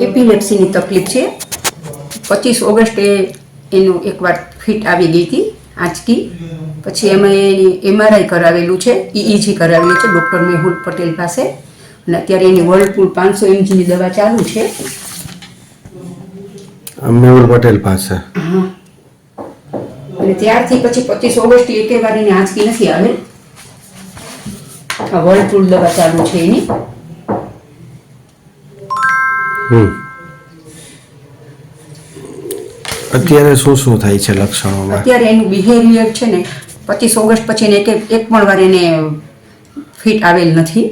એપિલેપ્સીની તકલીફ છે. 25 ઓગસ્ટે એનું એકવાર ફિટ આવી ગઈ હતી આંચકી. પછી એમાં એની MRI કરાવેલું છે, EEG કરાવેલું છે ડૉક્ટર મેહુલ પટેલ પાસે. અને અત્યારે એની વર્લપુલ 500 mgની દવા ચાલુ છે. મેહુલ પટેલ પાસે. હા. અને ત્યારથી પછી 25 ઓગસ્ટ એકે વાર એની આંચકી નથી આવેલ. આ વર્લપુલ દવા ચાલુ છે એની. અત્યારે શું થાય છે લક્ષણોમાં? અત્યારે એનું બિહેવિયર છે ને 25 ઓગસ્ટ પછી એને એક પણ વાર એને ફિટ આવેલ નથી,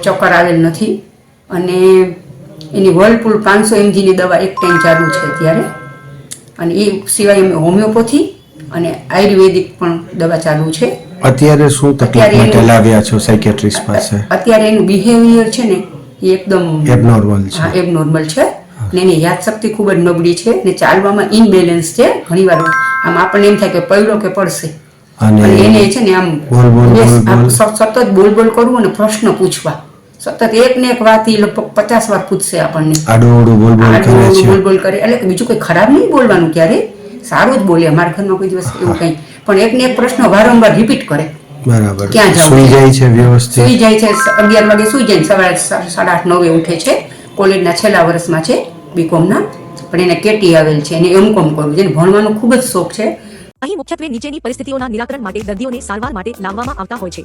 ચક્કર આવેલ નથી. અને એની વર્લપુલ 500 mgની દવા એક ટાઈમ ચાલુ છે અત્યારે. અને એ સિવાય અમે હોમિયોપેથી અને આયુર્વેદિક પણ દવા ચાલુ છે. અત્યારે શું તકલીફ માટે લાવ્યા છો સાયકેટ્રિસ્ટ પાસે? અત્યારે એનું બિહેવિયર છે ને એ એકદમ એબનોર્મલ છે. હા, એબનોર્મલ છે. ને એની યાદશક્તિ ખૂબ જ નબળી છે ને ચાલવામાં ઇનબેલેન્સ છે. ઘણીવાર આમ આપણને એમ થાય કે પડ્યો કે પડશે. અને એને છે ને આમ સતત બોલ કરવું અને પ્રશ્ન પૂછવા, સતત એક ને એક વાત એ લગભગ 50 વાર પૂછશે આપણને. આડું બોલ કરે એટલે બીજું કોઈ ખરાબ નહીં બોલવાનું, ક્યારે સારું જ બોલે. અમારા ઘરમાં કોઈ દિવસ એવું કંઈ, પણ એક ને એક પ્રશ્ન વારંવાર રિપીટ કરે. બરાબર. ક્યાં જાવ? સુઈ જાય છે વ્યવસ્થિત? સુઈ જાય છે. 11 વાગે સુઈ જાય, સવારે 8:30 9 ઉઠે છે. કોલેજના છેલ્લા વર્ષમાં છે, BComના. પણ એને કેટી આવેલ છે, એને MCom કરવું, જેને ભણવાનો ખૂબ જ શોખ છે. અહીં મુખ્યત્વે નીચેની પરિસ્થિતિઓના નિરાકરણ માટે દર્દીઓને સારવાર માટે લાવવામાં આવતા હોય છે.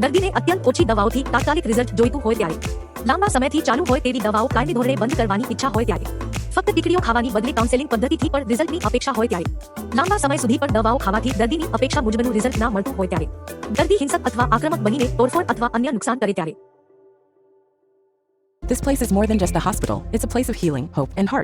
દર્દીને અત્યંત ઓછી દવાઓથી તાત્કાલિક રિઝલ્ટ જોઈતું હોય ત્યારે, લાંબા સમયથી ચાલુ હોય તેવી દવાઓ કાયમી ધોરણે બંધ કરવાની ઈચ્છા હોય ત્યારે, ફક્ત ટીકડીઓ ખાવાની બદલે કાઉન્સેલિંગ પદ્ધતિથી પણ રિઝલ્ટની અપેક્ષા હોય ત્યારે, લાંબા સમય સુધી પણ દવાઓ ખાવાથી દર્દીની અપેક્ષા મુજબનું રિઝલ્ટ ના મળતું હોય ત્યારે, દર્દી હિંસક અથવા આક્રમક બનીને તોડફોડ અથવા અન્ય નુકસાન કરે ત્યારે. This place is more than just a hospital. It's a place of healing, hope, and heart.